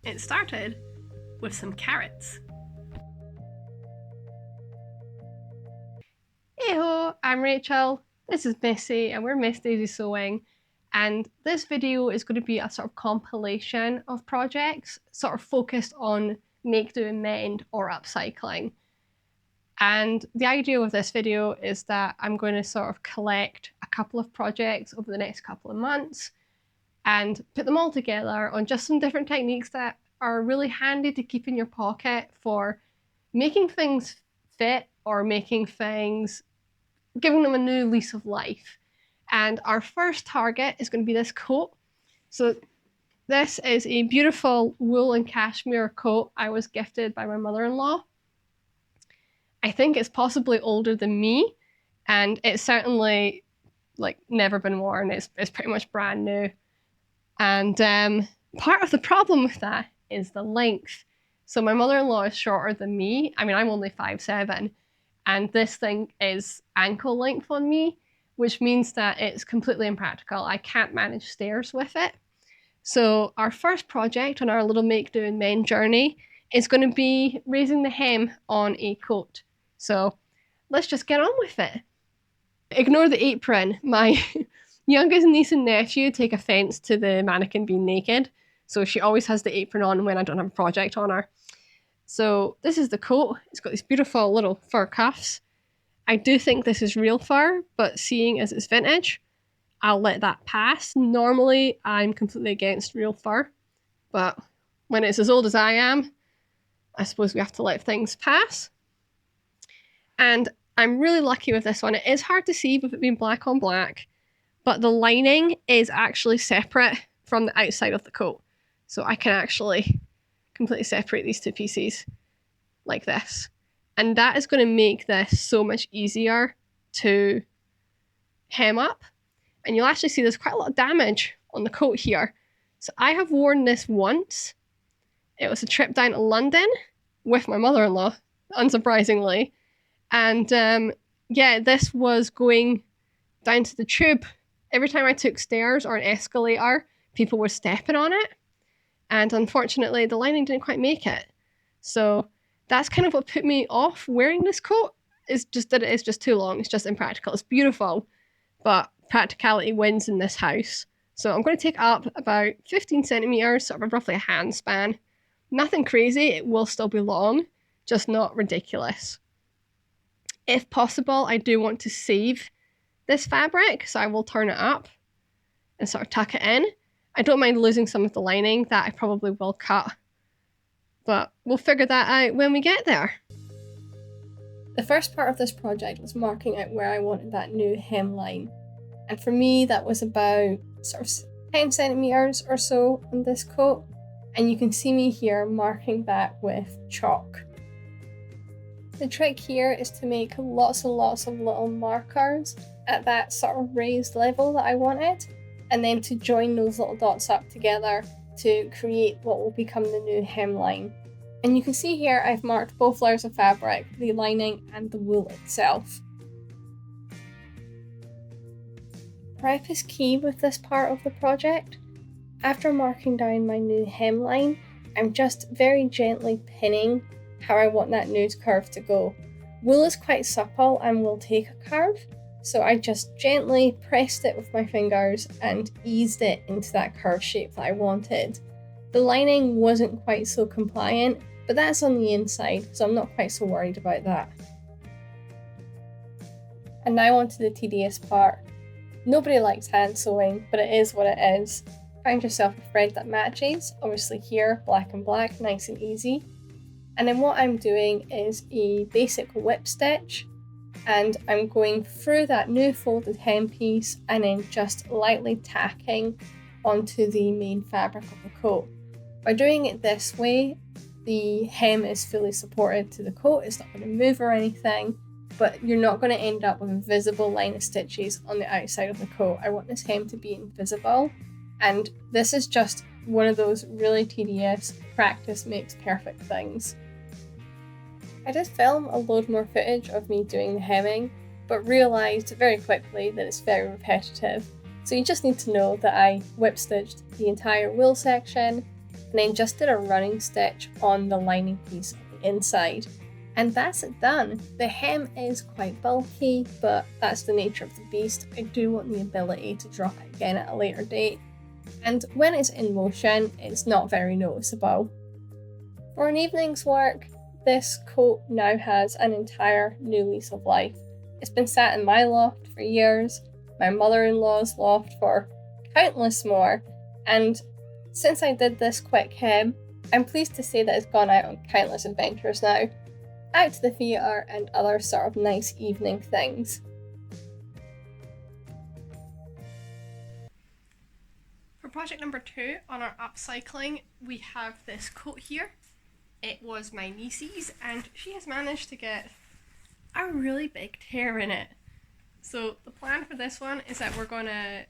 it started with some carrots. Hey-ho, I'm Rachel, this is Missy, and we're Miss Daisy Sewing, and this video is going to be a sort of compilation of projects sort of focused on make, do and mend or upcycling. And the idea of this video is that I'm going to sort of collect a couple of projects over the next couple of months and put them all together on just some different techniques that are really handy to keep in your pocket for making things fit or making things, giving them a new lease of life. And our first target is going to be this coat. So this is a beautiful wool and cashmere coat I was gifted by my mother-in-law. I think it's possibly older than me, and it's certainly like never been worn. It's pretty much brand new. And part of the problem with that is the length. So my mother-in-law is shorter than me. I mean, I'm only 5'7", and this thing is ankle length on me, which means that it's completely impractical. I can't manage stairs with it. So our first project on our little make, do and mend journey is going to be raising the hem on a coat. So let's just get on with it. Ignore the apron. My youngest niece and nephew take offense to the mannequin being naked, so she always has the apron on when I don't have a project on her. So this is the coat. It's got these beautiful little fur cuffs. I do think this is real fur, but seeing as it's vintage, I'll let that pass. Normally, I'm completely against real fur, but when it's as old as I am, I suppose we have to let things pass. And I'm really lucky with this one. It is hard to see with it being black on black, but the lining is actually separate from the outside of the coat. So I can actually completely separate these two pieces like this. And that is going to make this so much easier to hem up. And you'll actually see there's quite a lot of damage on the coat here. So I have worn this once. It was a trip down to London with my mother-in-law, unsurprisingly. And yeah, this was going down to the tube. Every time I took stairs or an escalator, people were stepping on it. And unfortunately, the lining didn't quite make it. So that's kind of what put me off wearing this coat, is just that it is just too long. It's just impractical. It's beautiful, but practicality wins in this house. So I'm going to take up about 15 centimeters, sort of roughly a hand span. Nothing crazy. It will still be long, just not ridiculous. If possible, I do want to save this fabric, so I will turn it up and sort of tuck it in. I don't mind losing some of the lining, that I probably will cut, but we'll figure that out when we get there. The first part of this project was marking out where I wanted that new hemline, and for me that was about sort of 10 centimeters or so on this coat, and you can see me here marking that with chalk. The trick here is to make lots and lots of little markers at that sort of raised level that I wanted, and then to join those little dots up together to create what will become the new hemline. And you can see here I've marked both layers of fabric, the lining and the wool itself. Prep is key with this part of the project. After marking down my new hemline, I'm just very gently pinning how I want that nose curve to go. Wool is quite supple and will take a curve, so I just gently pressed it with my fingers and eased it into that curve shape that I wanted. The lining wasn't quite so compliant, but that's on the inside, so I'm not quite so worried about that. And now on to the tedious part. Nobody likes hand sewing, but it is what it is. Find yourself a thread that matches, obviously here, black and black, nice and easy. And then what I'm doing is a basic whip stitch, and I'm going through that new folded hem piece and then just lightly tacking onto the main fabric of the coat. By doing it this way, the hem is fully supported to the coat, it's not going to move or anything, but you're not going to end up with a visible line of stitches on the outside of the coat. I want this hem to be invisible, and this is just one of those really tedious practice makes perfect things. I did film a load more footage of me doing the hemming, but realised very quickly that it's very repetitive. So you just need to know that I whip stitched the entire wool section, and then just did a running stitch on the lining piece on the inside. And that's it done. The hem is quite bulky, but that's the nature of the beast. I do want the ability to drop it again at a later date. And when it's in motion, it's not very noticeable. For an evening's work, this coat now has an entire new lease of life. It's been sat in my loft for years, my mother-in-law's loft for countless more, and since I did this quick hem, I'm pleased to say that it's gone out on countless adventures now. Out to the theatre and other sort of nice evening things. For project number 2 on our upcycling, we have this coat here. It was my niece's and she has managed to get a really big tear in it. So the plan for this one is that we're going to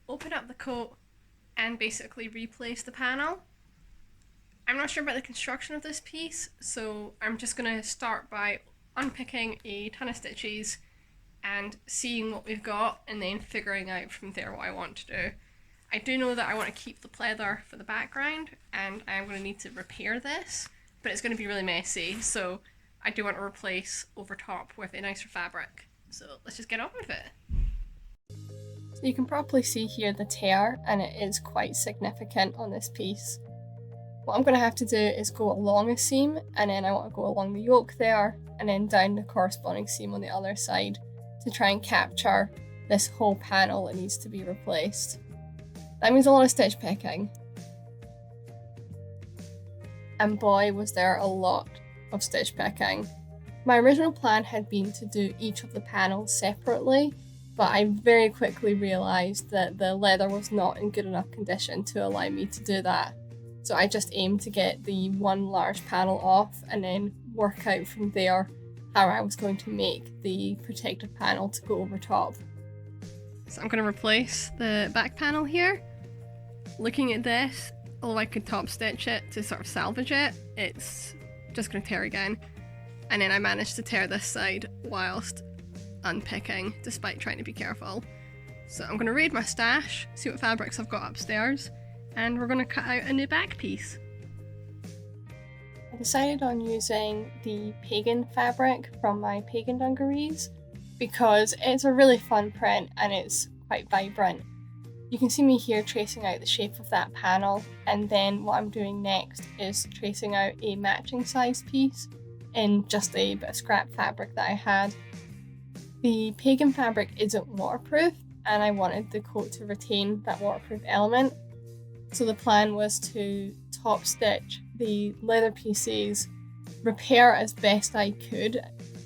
open up the coat and basically replace the panel. I'm not sure about the construction of this piece, so I'm just going to start by unpicking a ton of stitches and seeing what we've got and then figuring out from there what I want to do. I do know that I want to keep the pleather for the background and I'm going to need to repair this, but it's going to be really messy, so I do want to replace over top with a nicer fabric. So let's just get on with it. So you can probably see here the tear, and it is quite significant on this piece. What I'm going to have to do is go along a seam, and then I want to go along the yoke there, and then down the corresponding seam on the other side to try and capture this whole panel that needs to be replaced. That means a lot of stitch picking. And boy, was there a lot of stitch picking. My original plan had been to do each of the panels separately, but I very quickly realised that the leather was not in good enough condition to allow me to do that. So I just aimed to get the one large panel off and then work out from there how I was going to make the protective panel to go over top. So I'm going to replace the back panel here. Looking at this, although I could top stitch it to sort of salvage it, it's just going to tear again. And then I managed to tear this side whilst unpicking, despite trying to be careful. So I'm going to raid my stash, see what fabrics I've got upstairs, and we're going to cut out a new back piece. I decided on using the pagan fabric from my pagan dungarees because it's a really fun print and it's quite vibrant. You can see me here tracing out the shape of that panel, and then what I'm doing next is tracing out a matching size piece in just a bit of scrap fabric that I had. The pagan fabric isn't waterproof and I wanted the coat to retain that waterproof element. So the plan was to top stitch the leather pieces, repair as best I could,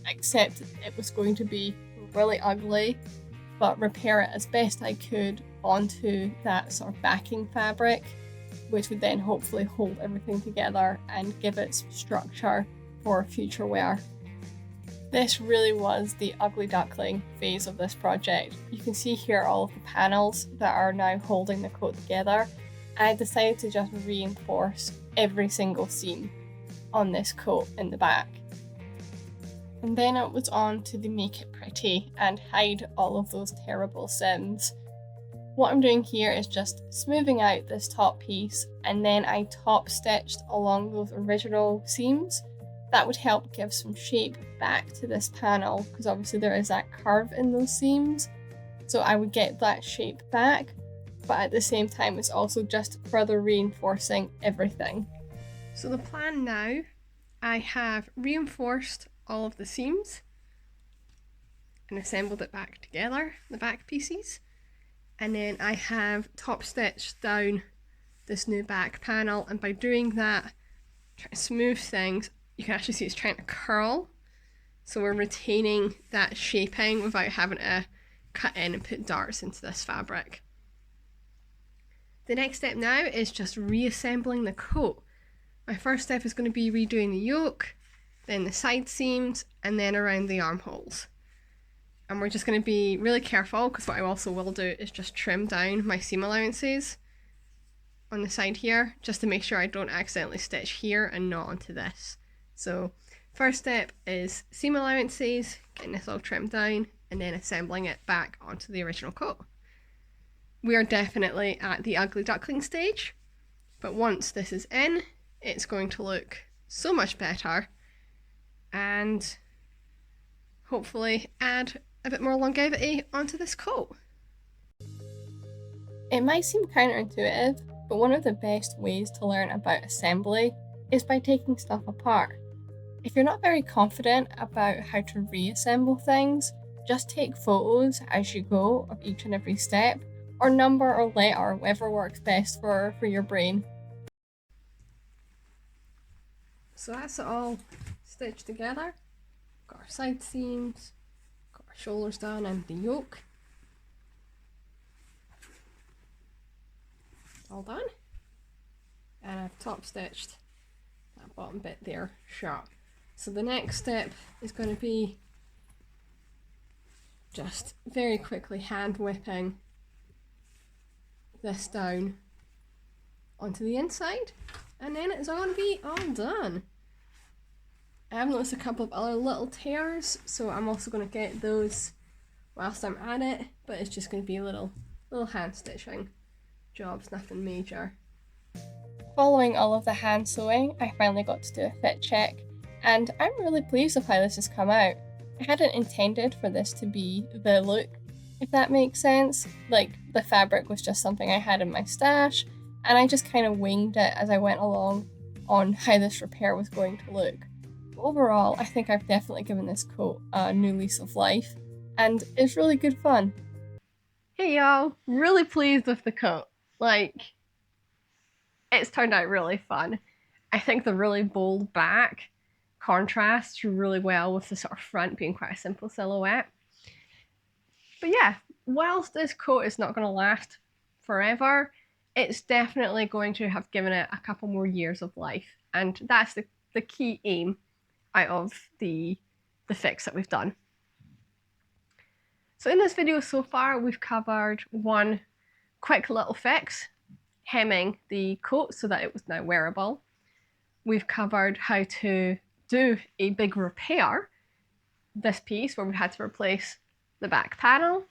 except it was going to be really ugly, but repair it as best I could onto that sort of backing fabric, which would then hopefully hold everything together and give it some structure for future wear. This really was the ugly duckling phase of this project. You can see here all of the panels that are now holding the coat together. I decided to just reinforce every single seam on this coat in the back. And then it was on to the make it pretty and hide all of those terrible seams. What I'm doing here is just smoothing out this top piece, and then I top stitched along those original seams. That would help give some shape back to this panel, because obviously there is that curve in those seams. So I would get that shape back, but at the same time it's also just further reinforcing everything. So the plan now, I have reinforced all of the seams and assembled it back together, the back pieces, and then I have top stitched down this new back panel, and by doing that, trying to smooth things, you can actually see it's trying to curl, so we're retaining that shaping without having to cut in and put darts into this fabric. The next step now is just reassembling the coat. My first step is going to be redoing the yoke, then the side seams, and then around the armholes. And we're just going to be really careful, because what I also will do is just trim down my seam allowances on the side here, just to make sure I don't accidentally stitch here and not onto this. So first step is seam allowances, getting this all trimmed down, and then assembling it back onto the original coat. We are definitely at the ugly duckling stage, But once this is in, it's going to look so much better and hopefully add a bit more longevity onto this coat. It might seem counterintuitive, but one of the best ways to learn about assembly is by taking stuff apart. If you're not very confident about how to reassemble things, just take photos as you go of each and every step, or number or letter, whatever works best for your brain. So that's it all stitched together. Got our side seams, got our shoulders done and the yoke. All done. And I've top stitched that bottom bit there sharp. So the next step is going to be just very quickly hand whipping this down onto the inside, and then it's all going to be all done. I have noticed a couple of other little tears, so I'm also going to get those whilst I'm at it, but it's just going to be little hand stitching jobs, nothing major. Following all of the hand sewing, I finally got to do a fit check, and I'm really pleased with how this has come out. I hadn't intended for this to be the look, if that makes sense. Like, the fabric was just something I had in my stash, and I just kind of winged it as I went along on how this repair was going to look. But overall, I think I've definitely given this coat a new lease of life, and it's really good fun. Hey y'all, really pleased with the coat. Like, it's turned out really fun. I think the really bold back contrasts really well with the sort of front being quite a simple silhouette. But yeah, whilst this coat is not going to last forever, it's definitely going to have given it a couple more years of life. And that's the key aim out of the fix that we've done. So in this video so far, we've covered one quick little fix, hemming the coat so that it was now wearable. We've covered how to do a big repair, this piece where we had to replace the back panel.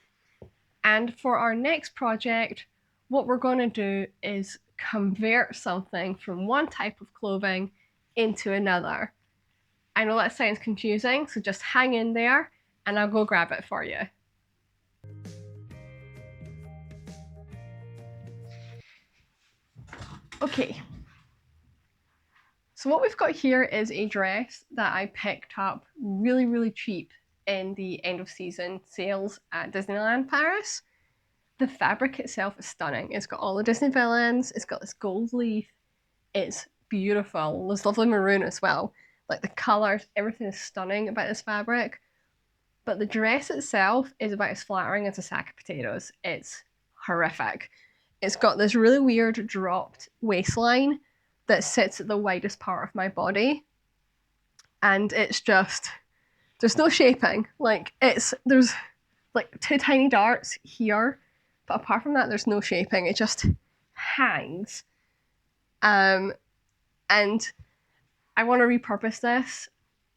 And for our next project, what we're going to do is convert something from one type of clothing into another. I know that sounds confusing, so just hang in there and I'll go grab it for you. Okay, so what we've got here is a dress that I picked up really cheap in the end of season sales at Disneyland Paris. The fabric itself is stunning. It's got all the Disney villains, it's got this gold leaf, it's beautiful. There's lovely maroon as well. Like the colours, everything is stunning about this fabric. But the dress itself is about as flattering as a sack of potatoes. It's horrific. It's got this really weird dropped waistline that sits at the widest part of my body. And it's just, there's no shaping. Like, there's like two tiny darts here, but apart from that, there's no shaping. It just hangs. And I want to repurpose this.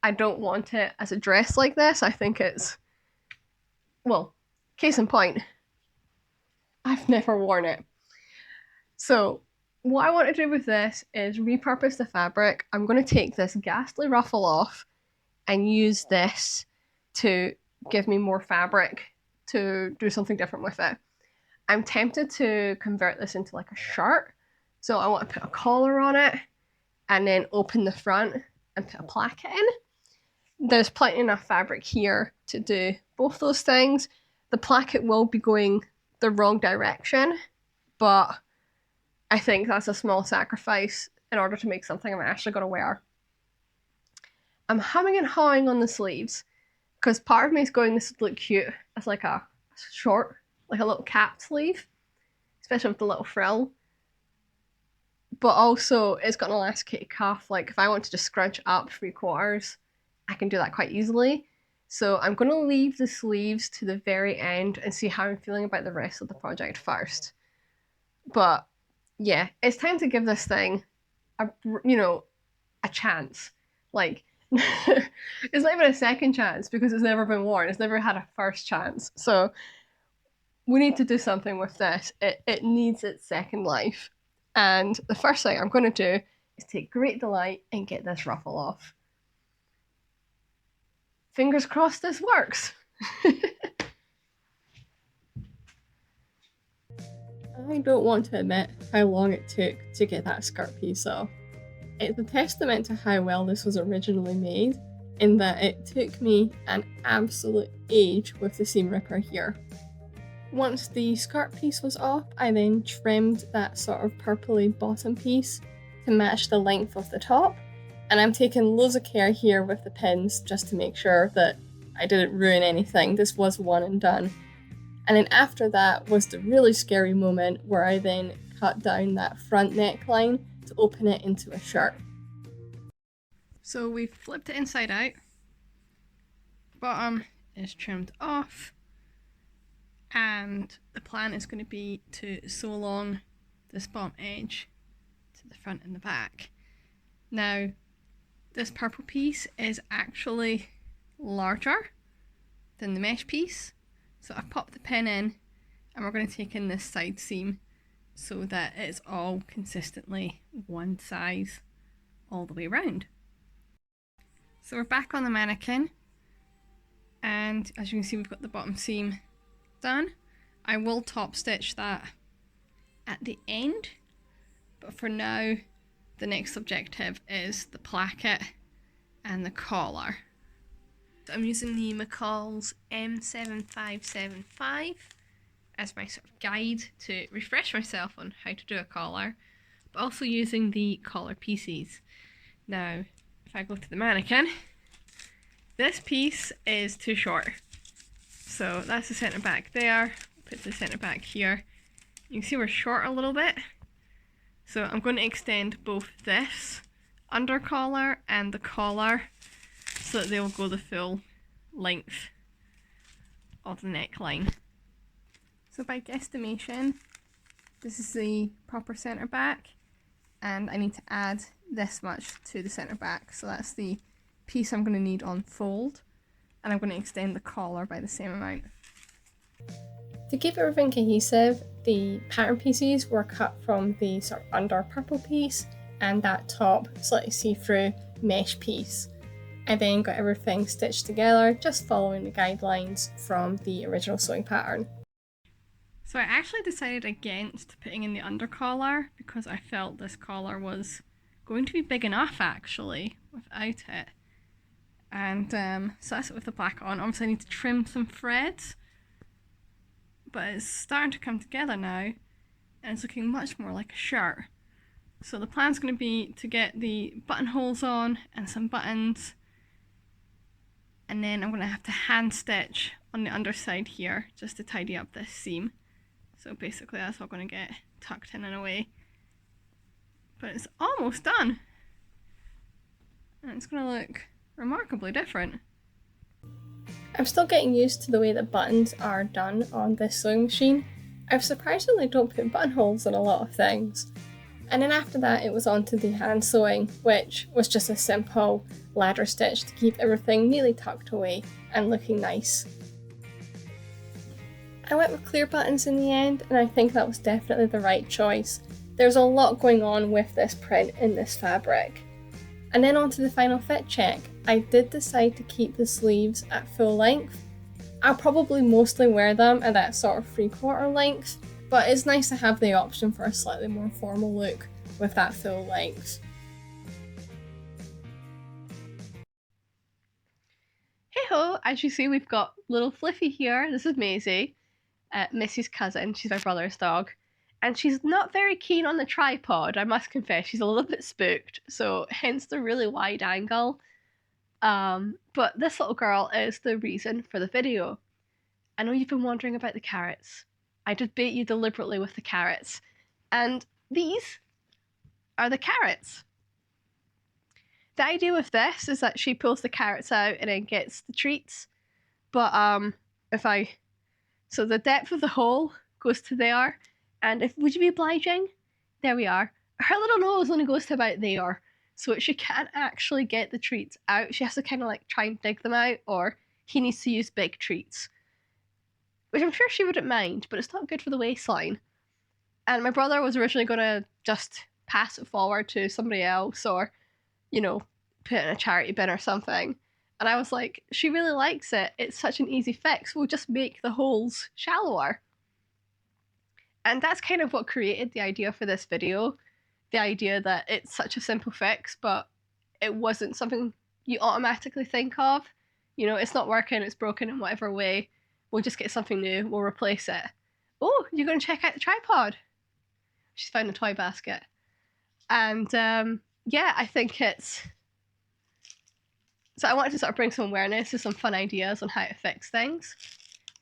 I don't want it as a dress like this. I think it's, well, case in point, I've never worn it. So what I want to do with this is repurpose the fabric. I'm going to take this ghastly ruffle off and use this to give me more fabric to do something different with it. I'm tempted to convert this into like a shirt. So I want to put a collar on it and then open the front and put a placket in. There's plenty enough fabric here to do both those things. The placket will be going the wrong direction, but I think that's a small sacrifice in order to make something I'm actually going to wear. I'm humming and hawing on the sleeves because part of me is going, this would look cute as like a short, like a little cap sleeve, especially with the little frill. But also it's got an elasticated cuff. Like if I want to just scrunch up 3/4, I can do that quite easily. So I'm going to leave the sleeves to the very end and see how I'm feeling about the rest of the project first. But yeah, it's time to give this thing a chance. Like, it's not even a second chance because it's never been worn. It's never had a first chance. So we need to do something with this. It needs its second life. And the first thing I'm going to do is take great delight and get this ruffle off. Fingers crossed this works. I don't want to admit how long it took to get that skirt piece off. It's a testament to how well this was originally made, in that it took me an absolute age with the seam ripper here. Once the skirt piece was off, I then trimmed that sort of purpley bottom piece to match the length of the top, and I'm taking loads of care here with the pins just to make sure that I didn't ruin anything. This was one and done. And then after that was the really scary moment where I then cut down that front neckline to open it into a shirt. So we've flipped it inside out. Bottom is trimmed off. And the plan is going to be to sew along this bottom edge to the front and the back. Now, this purple piece is actually larger than the mesh piece. So I've popped the pin in and we're going to take in this side seam so that it's all consistently one size all the way around. So we're back on the mannequin, and as you can see we've got the bottom seam done. I will top stitch that at the end, but for now the next objective is the placket and the collar. So I'm using the McCall's M7575 as my sort of guide to refresh myself on how to do a collar, but also using the collar pieces. Now, if I go to the mannequin, this piece is too short. So that's the centre back there, put the centre back here. You can see we're short a little bit. So I'm going to extend both this under collar and the collar so that they'll go the full length of the neckline. So by guesstimation, this is the proper centre back, and I need to add this much to the centre back. So that's the piece I'm going to need on fold, and I'm going to extend the collar by the same amount. To keep everything cohesive, the pattern pieces were cut from the sort of under purple piece and that top slightly see-through mesh piece. I then got everything stitched together, just following the guidelines from the original sewing pattern. So I actually decided against putting in the under collar because I felt this collar was going to be big enough actually without it. And so that's it with the black on. Obviously I need to trim some threads, but it's starting to come together now and it's looking much more like a shirt. So the plan's going to be to get the buttonholes on and some buttons, and then I'm going to have to hand stitch on the underside here just to tidy up this seam. So basically that's all going to get tucked in and away. But it's almost done. And it's going to look remarkably different. I'm still getting used to the way that buttons are done on this sewing machine. I surprisingly don't put buttonholes in a lot of things. And then after that it was on to the hand sewing, which was just a simple ladder stitch to keep everything neatly tucked away and looking nice. I went with clear buttons in the end, and I think that was definitely the right choice. There's a lot going on with this print in this fabric. And then on to the final fit check. I did decide to keep the sleeves at full length. I'll probably mostly wear them at that sort of 3/4 length, but it's nice to have the option for a slightly more formal look with that full length. Hey ho, as you see we've got little Fliffy here. This is Maisie, Missy's cousin. She's my brother's dog. And she's not very keen on the tripod, I must confess. She's a little bit spooked, so hence the really wide angle. But this little girl is the reason for the video. I know you've been wondering about the carrots. I did bait you deliberately with the carrots. And these are the carrots. The idea with this is that she pulls the carrots out and then gets the treats. But so the depth of the hole goes to there. And would you be obliging? There we are. Her little nose only goes to about there. So she can't actually get the treats out. She has to kind of like try and dig them out, or he needs to use big treats. Which I'm sure she wouldn't mind, but it's not good for the waistline. And my brother was originally going to just pass it forward to somebody else or, you know, put it in a charity bin or something. And I was like, she really likes it. It's such an easy fix. We'll just make the holes shallower. And that's kind of what created the idea for this video. The idea that it's such a simple fix, but it wasn't something you automatically think of. You know, it's not working, it's broken in whatever way. We'll just get something new, we'll replace it. Oh, you're going to check out the tripod. She's found a toy basket. And yeah, I think it's... So I wanted to sort of bring some awareness to some fun ideas on how to fix things.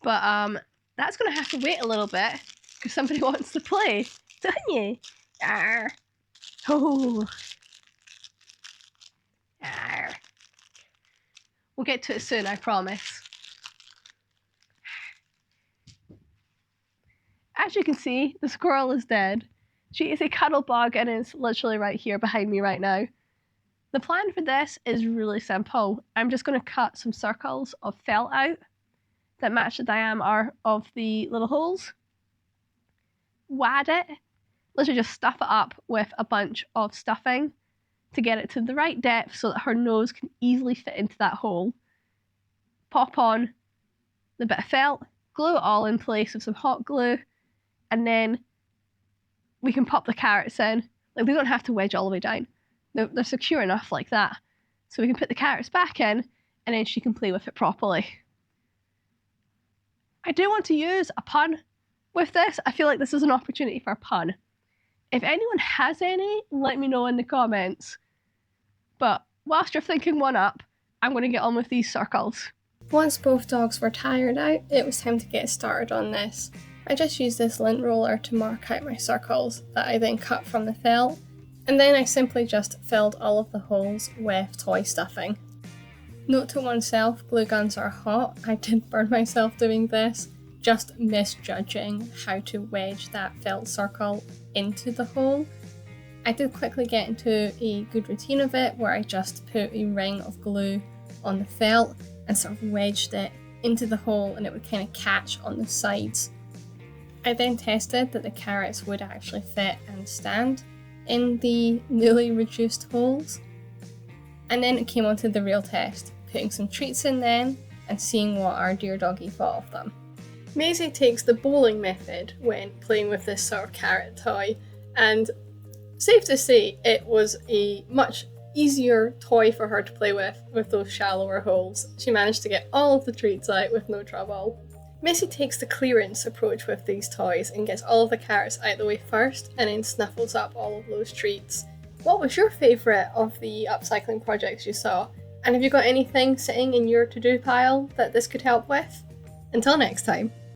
But that's going to have to wait a little bit because somebody wants to play, don't you? Arr. Oh. Arr. We'll get to it soon, I promise. As you can see, the squirrel is dead. She is a cuddle bug and is literally right here behind me right now. The plan for this is really simple. I'm just going to cut some circles of felt out that match the diameter of the little holes. Wad it. Literally just stuff it up with a bunch of stuffing to get it to the right depth so that her nose can easily fit into that hole. Pop on the bit of felt, glue it all in place with some hot glue, and then we can pop the carrots in. Like, they don't have to wedge all the way down. They're secure enough like that. So we can put the carrots back in, and then she can play with it properly. I do want to use a pun with this. I feel like this is an opportunity for a pun. If anyone has any, let me know in the comments. But whilst you're thinking one up, I'm going to get on with these circles. Once both dogs were tired out, it was time to get started on this. I just used this lint roller to mark out my circles that I then cut from the felt, and then I simply just filled all of the holes with toy stuffing. Note to oneself, glue guns are hot. I did burn myself doing this, just misjudging how to wedge that felt circle into the hole. I did quickly get into a good routine of it where I just put a ring of glue on the felt and sort of wedged it into the hole, and it would kind of catch on the sides. I then tested that the carrots would actually fit and stand in the newly reduced holes. And then it came on to the real test, putting some treats in then and seeing what our dear doggy thought of them. Maisie takes the bowling method when playing with this sort of carrot toy, and safe to say it was a much easier toy for her to play with those shallower holes. She managed to get all of the treats out with no trouble. Missy takes the clearance approach with these toys and gets all of the carrots out of the way first and then snuffles up all of those treats. What was your favourite of the upcycling projects you saw? And have you got anything sitting in your to-do pile that this could help with? Until next time.